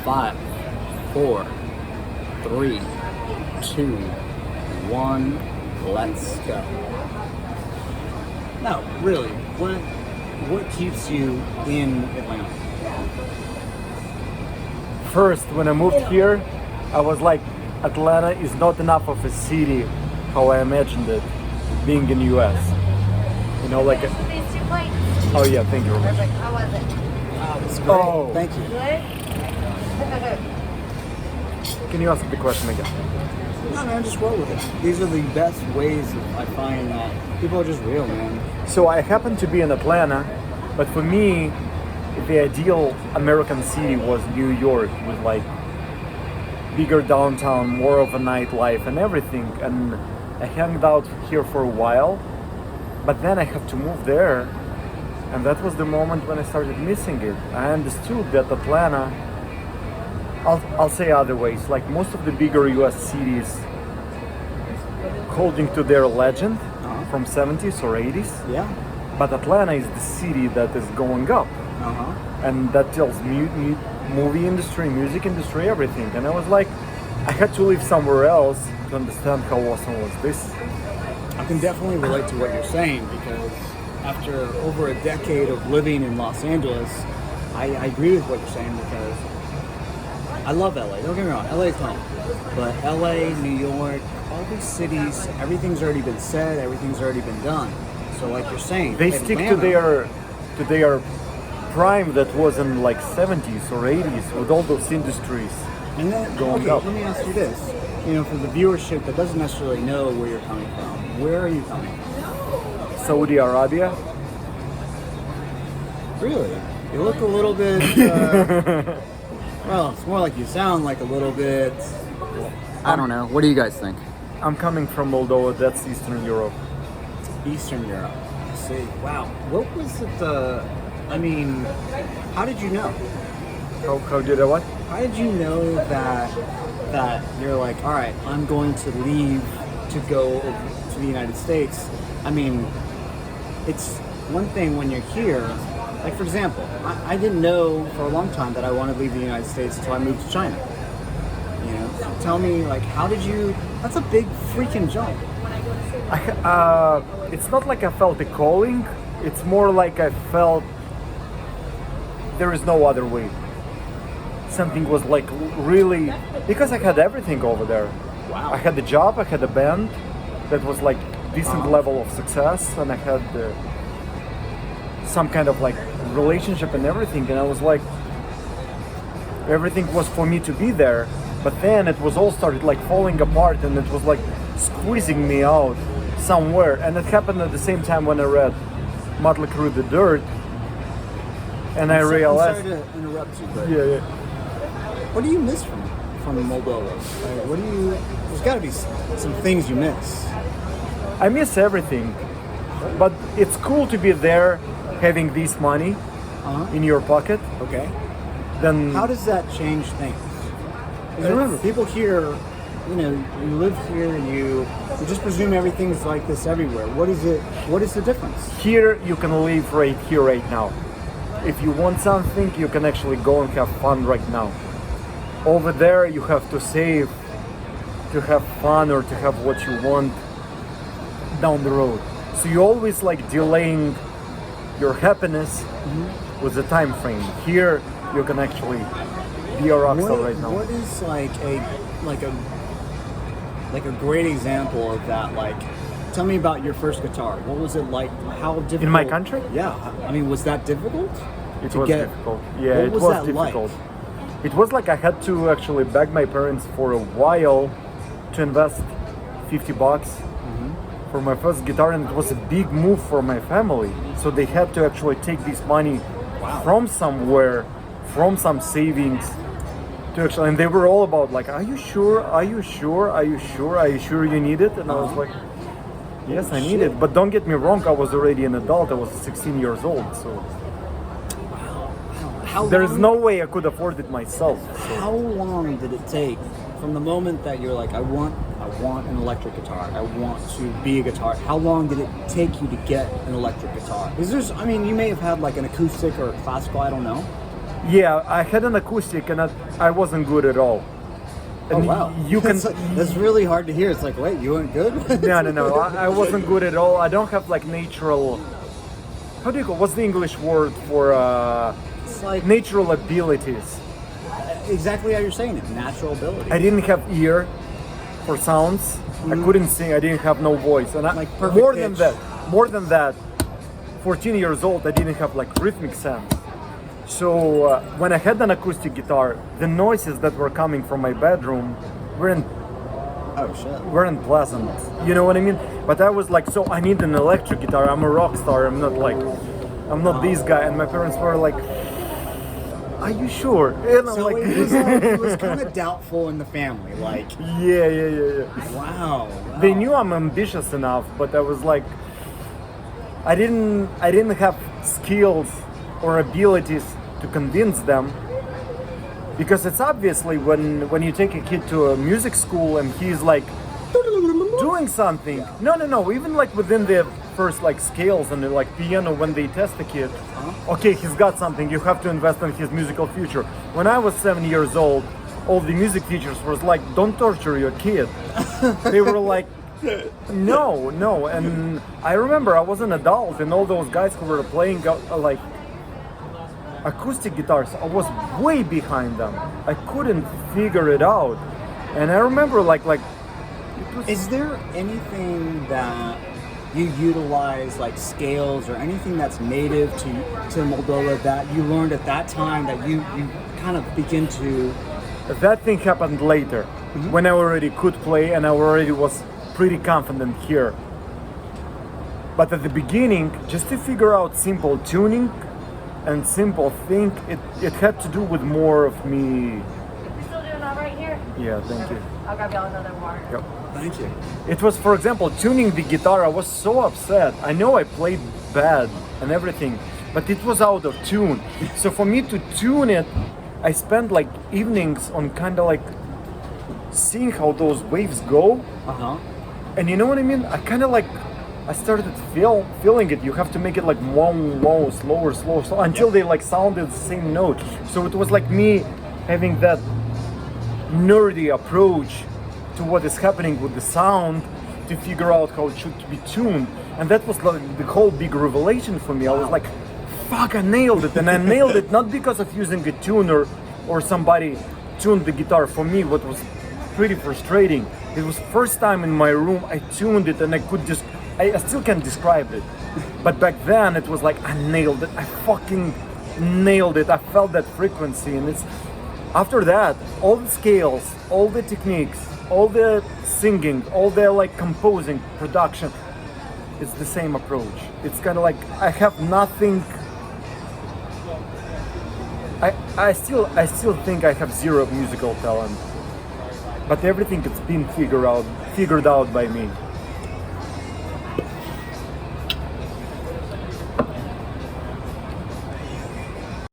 5, 4, 3, 2, 1, let's go. No, really, what keeps you in Atlanta? First, when I moved here, I was like, Atlanta is not enough of a city how I imagined it being in US. You know, like These 2 plates. oh yeah, thank you very much. Perfect. How was it? It's great. Oh. Thank you. Good? Can you ask the question again? No, man, just roll with it. These are the best ways I find that people are just real, man. So I happen to be in Atlanta, but for me, the ideal American city was New York with like bigger downtown, more of a nightlife and everything. And I hung out here for a while, but then I had to move there. And that was the moment when I started missing it. I understood that Atlanta, I'll say other ways, like most of the bigger US cities holding to their legend from 70s or 80s. Yeah. But Atlanta is the city that is going up. And that tells movie industry, music industry, everything. And I was like, I had to live somewhere else to understand how awesome was this. I can definitely relate to what you're saying because after over a decade of living in Los Angeles, I agree with what you're saying because I love LA. Don't get me wrong, LA is home. But LA, New York, all these cities, everything's already been said, everything's already been done. So like you're saying, They stick to their prime that was in like 70s or 80s with all those industries. And then, going okay, up. let me ask you this. You know, for the viewership that doesn't necessarily know where you're coming from, where are you coming from? Saudi Arabia. Really? You look a little bit, well, it's more like you sound like a little bit, I don't know. What do you guys think? I'm coming from Moldova, that's Eastern Europe. Eastern Europe. I see. Wow. What was it, I mean, how did you know? How did I what? How did you know that you're like, all right, I'm going to leave to go to the United States? I mean, it's one thing when you're here, like for example, I didn't know for a long time that I wanted to leave the United States until I moved to China. You know, so tell me, like, how did you, that's a big freaking jump. It's not like I felt a calling, it's more like I felt there is no other way. Something was like really, because I had everything over there. Wow. I had the job, I had a band that was like decent level of success, and I had some kind of like relationship and everything, and I was like, everything was for me to be there, but then it was all started like falling apart, and it was like squeezing me out somewhere, and it happened at the same time when I read Motley Crue The Dirt, and I realized, I'm sorry to interrupt you, but yeah. what do you miss from Moldova? Like, what do you? There's got to be some things you miss. I miss everything, but it's cool to be there, having this money in your pocket. Okay. Then How does that change things? Because remember, people here, you know, you live here, you just presume everything's like this everywhere. What is it? What is the difference? here you can live right here, right now. If you want something, you can actually go and have fun right now. Over there, you have to save to have fun or to have what you want down the road. So you always like delaying your happiness with the time frame. Here, you can actually be a rockstar right now. What is like a great example of that? Like, tell me about your first guitar. What was it like? How difficult? In my country? Yeah. I mean, was that difficult? It to was get- difficult. Yeah, what it was was that difficult. like? It was like I had to actually beg my parents for a while to invest $50 for my first guitar, and it was a big move for my family. So they had to actually take this money from somewhere, from some savings, to actually, and they were all about like, are you sure? Are you sure? Are you sure? Are you sure you need it? And I was like, yes, I need it. But don't get me wrong, I was already an adult. I was 16 years old, so How there's long- no way I could afford it myself. So. How long did it take from the moment that you're like, I want an electric guitar, I want to be a guitar? How long did it take you to get an electric guitar? Because there's, I mean, you may have had like an acoustic or a classical, I don't know, Yeah, I had an acoustic and I wasn't good at all. Oh And wow, You can. that's really hard to hear. It's like, wait, you weren't good? No. I wasn't good at all. I don't have like natural. How do you call? What's the English word for It's like natural abilities? exactly how you're saying it, natural ability. I didn't have ear for sounds. I couldn't sing. I didn't have no voice. And Like perfect pitch. More than that, 14 years old, I didn't have like rhythmic sense. So when I had an acoustic guitar, the noises that were coming from my bedroom weren't Oh shit. weren't pleasant. You know what I mean? But I was like, so I need an electric guitar. I'm a rock star. I'm not this guy. And my parents were like, are you sure? And I'm So like, it was kind of doubtful in the family. Like, yeah. wow. They knew I'm ambitious enough, but I was like, I didn't have skills or abilities to convince them, because it's obviously when you take a kid to a music school and he's like doing something. No. Even like within the first like scales and like piano, when they test the kid, okay, he's got something. You have to invest in his musical future. When I was 7 years old, all the music teachers was like, don't torture your kid. They were like, no. And I remember I was an adult, and all those guys who were playing like acoustic guitars, I was way behind them. I couldn't figure it out. And I remember like it was, Is there anything that you utilize, like scales or anything that's native to Moldova, that you learned at that time that you kind of begin to? that thing happened later, when I already could play and I already was pretty confident here. But at the beginning, just to figure out simple tuning and simple thing, it had to do with more of me. You still doing all right here? Yeah, thank you. I'll grab y'all another water. Yep. Thank you. It was, for example, tuning the guitar. I was so upset. I know I played bad and everything, but it was out of tune. So for me to tune it, I spent like evenings on kind of like seeing how those waves go. And you know what I mean? I started feeling it. You have to make it like slower, slower, until they like sounded the same note. So it was like me having that nerdy approach to what is happening with the sound to figure out how it should be tuned. And that was like the whole big revelation for me. I was like, fuck, I nailed it. And I nailed it not because of using a tuner or somebody tuned the guitar for me, what was pretty frustrating. It was first time in my room I tuned it, and I still can't describe it. But back then it was like, I nailed it. I fucking nailed it. I felt that frequency, and it's after that, all the scales, all the techniques, all the singing, all the like composing, production, it's the same approach. It's kind of like I have nothing. I still think I have zero musical talent, but everything has been figured out by me.